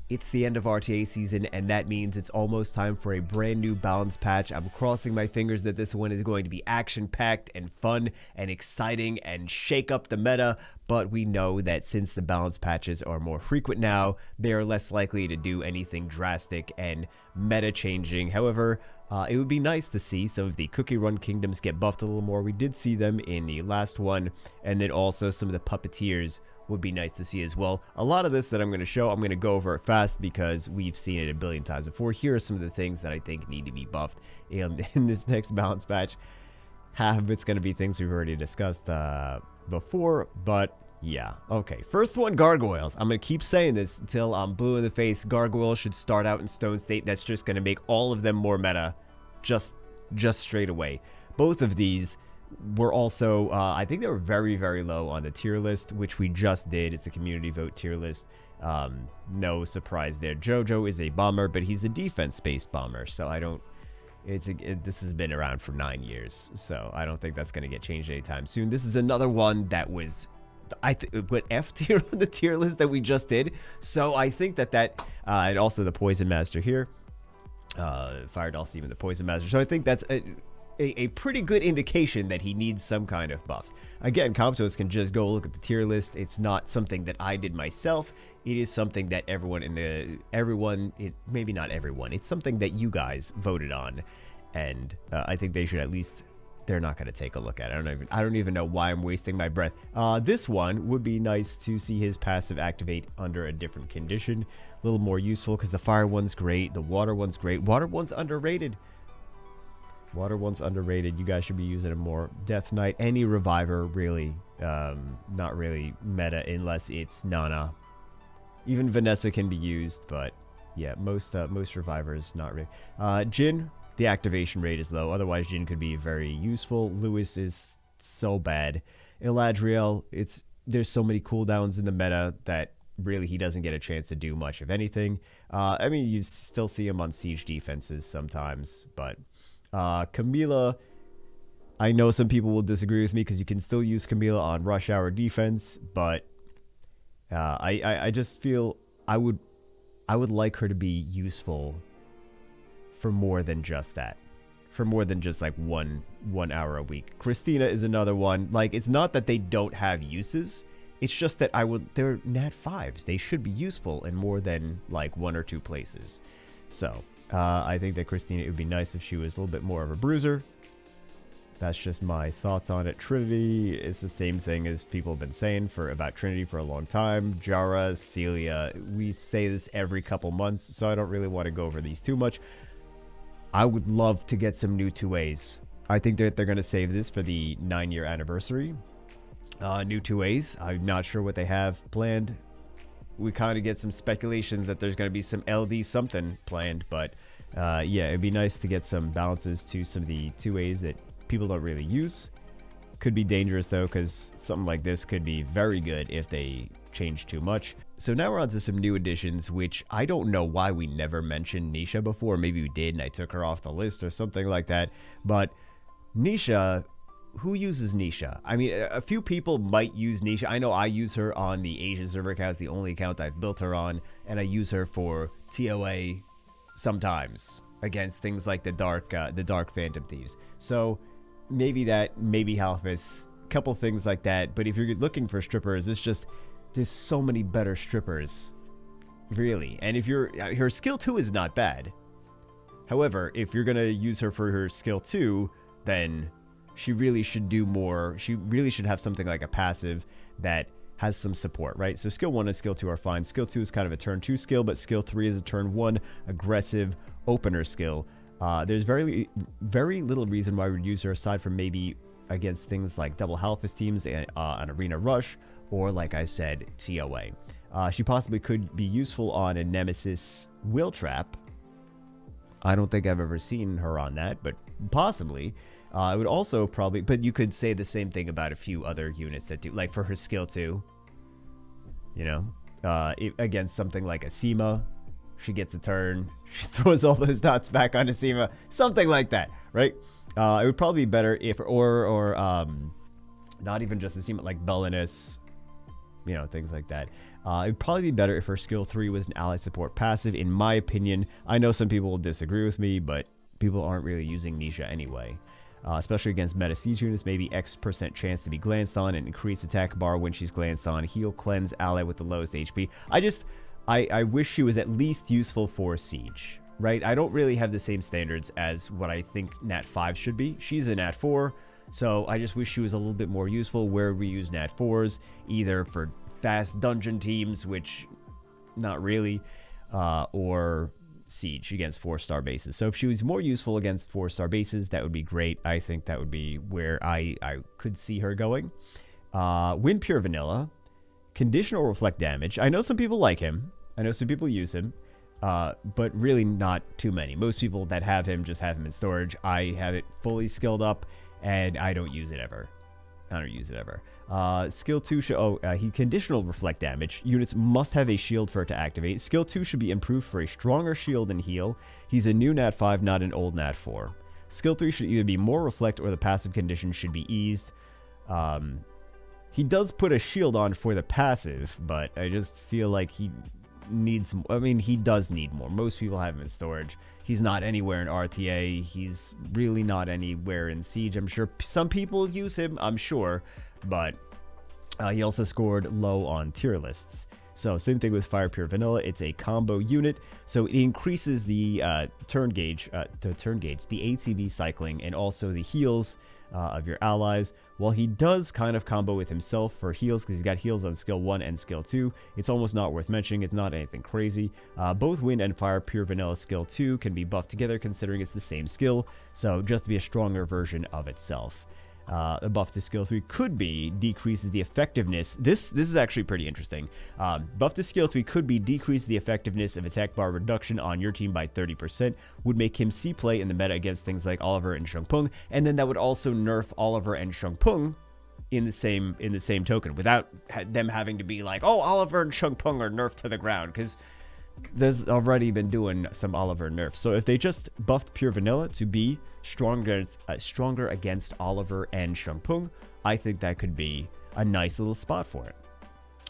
It's the end of RTA season, and that means it's almost time for a brand new balance patch. I'm crossing my fingers that this one is going to be action-packed and fun and exciting and shake up the meta, but we know that since the balance patches are more frequent now, they are less likely to do anything drastic and meta-changing. However, it would be nice to see some of the Cookie Run Kingdoms get buffed a little more. We did see them in the last one, and then also some of the Puppeteers would be nice to see as well. A lot of this that I'm going to show, I'm going to go over it fast because we've seen it a billion times before. Here are some of the things that I think need to be buffed in this next balance patch. Half of it's going to be things we've already discussed before, but yeah. Okay, first one, Gargoyles. I'm going to keep saying this until I'm blue in the face. Gargoyles should start out in Stone State. That's just going to make all of them more meta, just straight away. Both of these were also, I think they were very, very low on the tier list, which we just did. It's a community vote tier list. No surprise there. Jojo is a bomber, but he's a defense-based bomber, so I don't... this has been around for 9 years, so I don't think that's going to get changed anytime soon. This is another one that was... what F tier on the tier list that we just did. So I think that and also the Poison Master here. Fire Dulce, even the Poison Master. So I think that's a pretty good indication that he needs some kind of buffs. Again, Comptos can just go look at the tier list. It's not something that I did myself. It is something that maybe not everyone. It's something that you guys voted on, and I think they should at least. They're not going to take a look at it. I don't even know why I'm wasting my breath. This one would be nice to see his passive activate under a different condition. A little more useful because the fire one's great. The water one's great. Water one's underrated. Water one's underrated. You guys should be using it more. Death Knight, any reviver, really. Not really meta unless it's Nana. Even Vanessa can be used, but yeah, most revivers, not really. Jin. The activation rate is low. Otherwise, Jin could be very useful. Lewis is so bad. Eladriel, there's so many cooldowns in the meta that really he doesn't get a chance to do much of anything. I mean, you still see him on siege defenses sometimes, but Camila, I know some people will disagree with me because you can still use Camila on rush hour defense, but I just feel I would like her to be useful for more than just that, for more than just like one hour a week. Christina is another one. Like, it's not that they don't have uses, it's just that they're nat 5s. They should be useful in more than like 1 or 2 places. So I think that Christina, it would be nice if she was a little bit more of a bruiser. That's just my thoughts on it. Trinity is the same thing as people have been saying about Trinity for a long time. Jara, Celia, we say this every couple months, so I don't really want to go over these too much. I would love to get some new 2As. I think that they're going to save this for the 9-year anniversary. New 2As. I'm not sure what they have planned. We kind of get some speculations that there's going to be some LD something planned. But yeah, it'd be nice to get some balances to some of the 2As that people don't really use. Could be dangerous though, because something like this could be very good if they change too much. So now we're on to some new additions, which I don't know why we never mentioned Nisha before. Maybe we did and I took her off the list or something like that. But Nisha, who uses Nisha? I mean, a few people might use Nisha. I know I use her on the Asia server account. It's the only account I've built her on, and I use her for TOA sometimes against things like the Dark Phantom Thieves. So maybe Halphus, a couple things like that. But if you're looking for strippers, it's just there's so many better strippers, really. And if her skill 2 is not bad. However, if you're gonna use her for her skill 2, then she really should do more. She really should have something like a passive that has some support, right? So skill 1 and skill 2 are fine. Skill 2 is kind of a turn 2 skill, but skill 3 is a turn 1 aggressive opener skill. There's very little reason why we would use her aside from maybe against things like double Halphus teams and on Arena Rush, or like I said, TOA. She possibly could be useful on a Nemesis Will Trap. I don't think I've ever seen her on that, but possibly. It would also probably, but you could say the same thing about a few other units that do, like for her skill 2, you know, against something like a Seema. She gets a turn, she throws all those dots back onto Seema, something like that, right? It would probably be better if, or not even just a Seema, like Belinus, you know, things like that. It'd probably be better if her skill 3 was an ally support passive, in my opinion. I know some people will disagree with me, but people aren't really using Nisha anyway. Especially against meta siege units, maybe X% chance to be glanced on and increase attack bar when she's glanced on. Heal, cleanse, ally with the lowest HP. I wish she was at least useful for siege, right? I don't really have the same standards as what I think Nat 5 should be. She's a Nat 4, so I just wish she was a little bit more useful where we use Nat 4s, either for fast dungeon teams, which not really, or siege against 4-star bases. So if she was more useful against 4-star bases, that would be great. I think that would be where I could see her going. Win pure vanilla, conditional reflect damage. I know some people like him. I know some people use him, but really not too many. Most people that have him just have him in storage. I have it fully skilled up, and I don't use it ever. Skill 2 should, he conditional reflect damage. Units must have a shield for it to activate. Skill 2 should be improved for a stronger shield and heal. He's a new Nat 5, not an old Nat 4. Skill 3 should either be more reflect or the passive condition should be eased. He does put a shield on for the passive, but I just feel like he needs, I mean, he does need more. Most people have him in storage. He's not anywhere in RTA. He's really not anywhere in Siege. I'm sure some people use him, I'm sure, but he also scored low on tier lists. So same thing with Fire Pure Vanilla. It's a combo unit, so it increases the turn gauge, the ATB cycling, and also the heals of your allies. While he does kind of combo with himself for heals, because he's got heals on skill 1 and skill 2, it's almost not worth mentioning. It's not anything crazy. Both Wind and Fire Pure Vanilla skill 2 can be buffed together, considering it's the same skill, so just to be a stronger version of itself. A buff to skill 3 could be decreases the effectiveness. This is actually pretty interesting. Buff to skill 3 could be decrease the effectiveness of attack bar reduction on your team by 30%. Would make him C play in the meta against things like Oliver and Shungpung, and then that would also nerf Oliver and Shungpung in the same token, without them having to be like, oh, Oliver and Shungpung are nerfed to the ground, because there's already been doing some Oliver nerfs. So if they just buffed Pure Vanilla to be stronger against Oliver and Shungpung, I think that could be a nice little spot for it.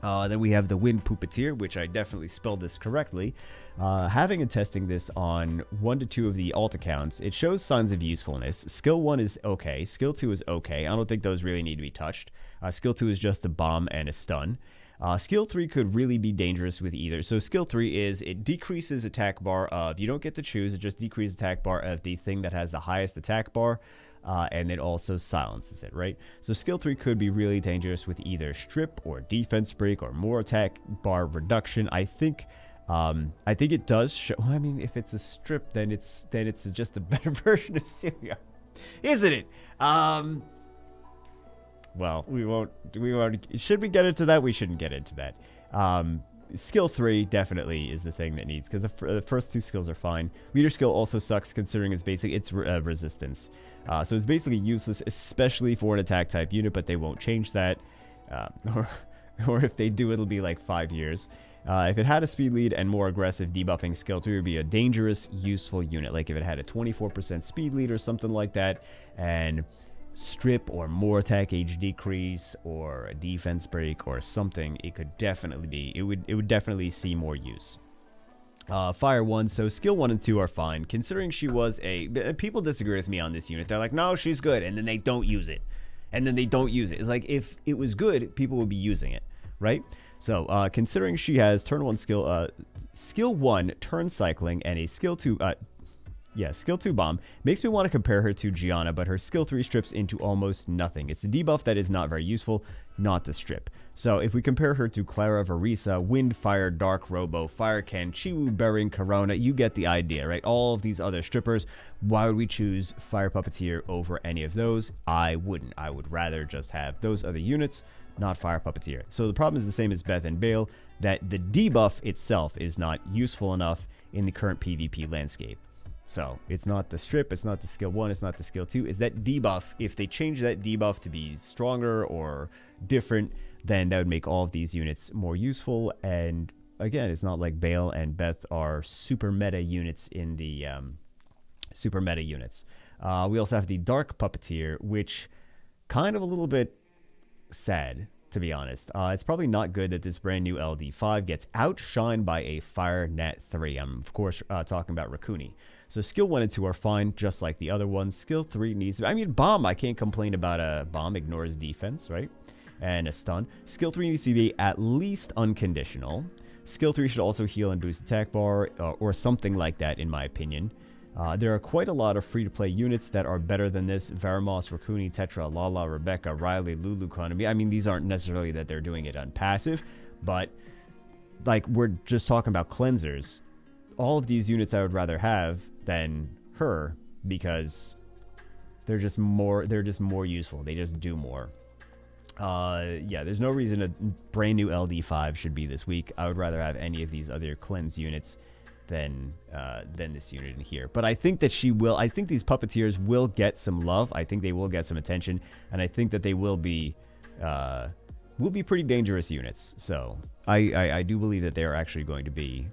Then we have the Wind Puppeteer, which I definitely spelled this correctly. Having and testing this on 1 to 2 of the alt accounts, it shows signs of usefulness. Skill 1 is okay. Skill 2 is okay. I don't think those really need to be touched. Skill 2 is just a bomb and a stun. Skill 3 could really be dangerous with either. So skill 3 is it decreases attack bar of, you don't get to choose, it just decreases attack bar of the thing that has the highest attack bar, and it also silences it, right? So skill 3 could be really dangerous with either strip or defense break or more attack bar reduction. I think it does show, I mean, if it's a strip, then it's just a better version of Celia, isn't it? Well, we won't. Should we get into that? We shouldn't get into that. Skill 3 definitely is the thing that needs, because the first 2 skills are fine. Leader skill also sucks, considering it's resistance. So it's basically useless, especially for an attack type unit, but they won't change that. Or if they do, it'll be like 5 years. If it had a speed lead and more aggressive, debuffing skill 2 would be a dangerous, useful unit. Like if it had a 24% speed lead or something like that, and strip or more attack age decrease or a defense break or something, it could definitely be, it would definitely see more use. Fire 1, so skill 1 and 2 are fine, considering she was people disagree with me on this unit. They're like, no, she's good, and then they don't use it, it's like, if it was good, people would be using it, right? So considering she has turn 1 skill 1 turn cycling and a skill 2 skill 2 bomb, makes me want to compare her to Gianna, but her skill 3 strips into almost nothing. It's the debuff that is not very useful, not the strip. So if we compare her to Clara Varisa, Wind, Fire, Dark, Robo, Fire Ken, Chiwu, Bering, Corona, you get the idea, right? All of these other strippers, why would we choose Fire Puppeteer over any of those? I wouldn't. I would rather just have those other units, not Fire Puppeteer. So the problem is the same as Beth and Bale, that the debuff itself is not useful enough in the current PvP landscape. So it's not the strip, it's not the skill 1, it's not the skill 2, it's that debuff. If they change that debuff to be stronger or different, then that would make all of these units more useful. And again, it's not like Bale and Beth are super meta units in the we also have the Dark Puppeteer, which kind of a little bit sad to be honest. It's probably not good that this brand new LD5 gets outshined by a Fire Net 3. I'm, of course, talking about Rakuni. So skill 1 and 2 are fine, just like the other ones. Skill 3 needs... I mean, Bomb, I can't complain about a Bomb. Ignores defense, right? And a stun. Skill 3 needs to be at least unconditional. Skill 3 should also heal and boost attack bar, or something like that, in my opinion. There are quite a lot of free-to-play units that are better than this. Varamos, Rakuni, Tetra, Lala, Rebecca, Riley, Lulu, Konami. I mean, these aren't necessarily that they're doing it on passive, but like we're just talking about cleansers. All of these units I would rather have than her because they're just more useful. They just do more. Yeah, there's no reason a brand new LD5 should be this week. I would rather have any of these other cleanse units than this unit in here. But I think that she will. I think these puppeteers will get some love. I think they will get some attention, and I think that they will be pretty dangerous units. So I do believe that they are actually going to be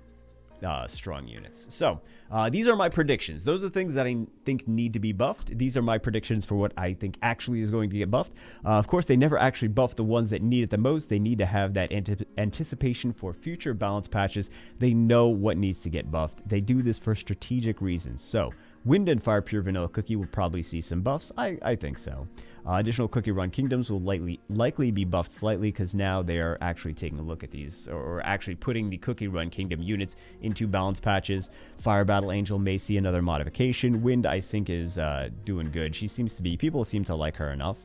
strong units. So these are my predictions. Those are the things that I think need to be buffed. These are my predictions for what I think actually is going to get buffed. Of course, they never actually buff the ones that need it the most. They need to have that anticipation for future balance patches. They know what needs to get buffed. They do this for strategic reasons. So Wind and Fire Pure Vanilla Cookie will probably see some buffs. I think so. Additional Cookie Run Kingdoms will likely be buffed slightly because now they are actually taking a look at these, or actually putting the Cookie Run Kingdom units into balance patches. Fire Battle Angel may see another modification. Wind, I think, is doing good. She seems to be, people seem to like her enough.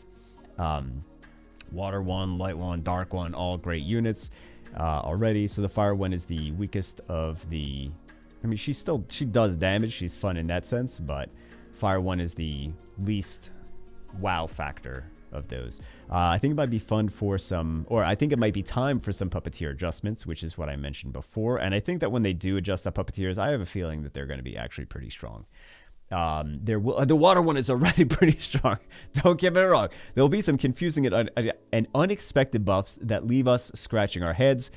Water one, Light one, Dark one, all great units already. So the Fire one is the weakest of the... I mean, she does damage. She's fun in that sense, but Fire 1 is the least wow factor of those. I think it might be fun for some, or I think it might be time for some puppeteer adjustments, which is what I mentioned before. And I think that when they do adjust the puppeteers, I have a feeling that they're going to be actually pretty strong. The water one is already pretty strong. Don't get me wrong. There'll be some confusing and unexpected buffs that leave us scratching our heads,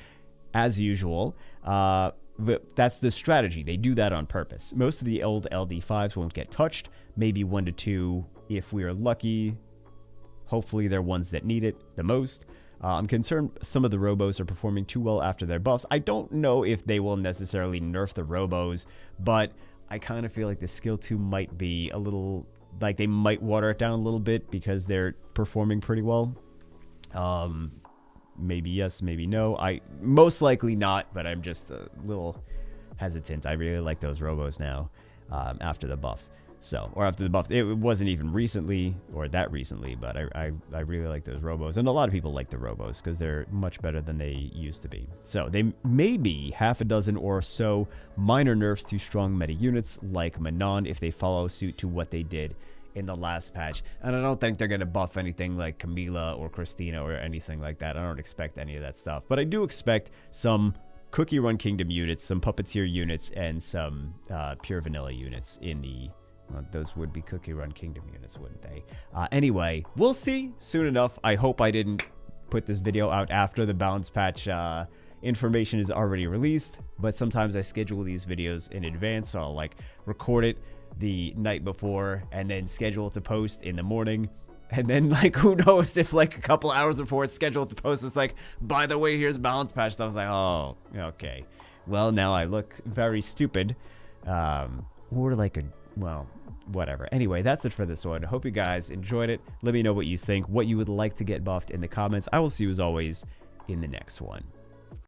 as usual. But that's the strategy. They do that on purpose. Most of the old LD5s won't get touched. Maybe 1 to 2 if we are lucky. Hopefully they're ones that need it the most. I'm concerned some of the Robos are performing too well after their buffs. I don't know if they will necessarily nerf the Robos, but I kind of feel like the skill 2 might be a little... like they might water it down a little bit because they're performing pretty well. Maybe yes, maybe no. Most likely not, but I'm just a little hesitant. I really like those Robos now after the buffs. So, or after the buff, it wasn't even recently or that recently, but I really like those Robos. And a lot of people like the Robos because they're much better than they used to be. So they may be half a dozen or so minor nerfs to strong meta units like Manon if they follow suit to what they did in the last patch. And I don't think they're going to buff anything like Camila or Christina or anything like that. I don't expect any of that stuff. But I do expect some Cookie Run Kingdom units, some Puppeteer units, and some Pure Vanilla units in the... Well, those would be Cookie Run Kingdom units, wouldn't they? Anyway, we'll see soon enough. I hope I didn't put this video out after the balance patch information is already released. But sometimes I schedule these videos in advance. So I'll like record it the night before and then schedule to post in the morning. And then, like, who knows if, like, a couple hours before it's scheduled to post, it's like, by the way, here's balance patch. So I was like, oh, okay. Well, now I look very stupid. Or like a, well, whatever. Anyway, that's it for this one. Hope you guys enjoyed it. Let me know what you think, what you would like to get buffed in the comments. I will see you, as always, in the next one.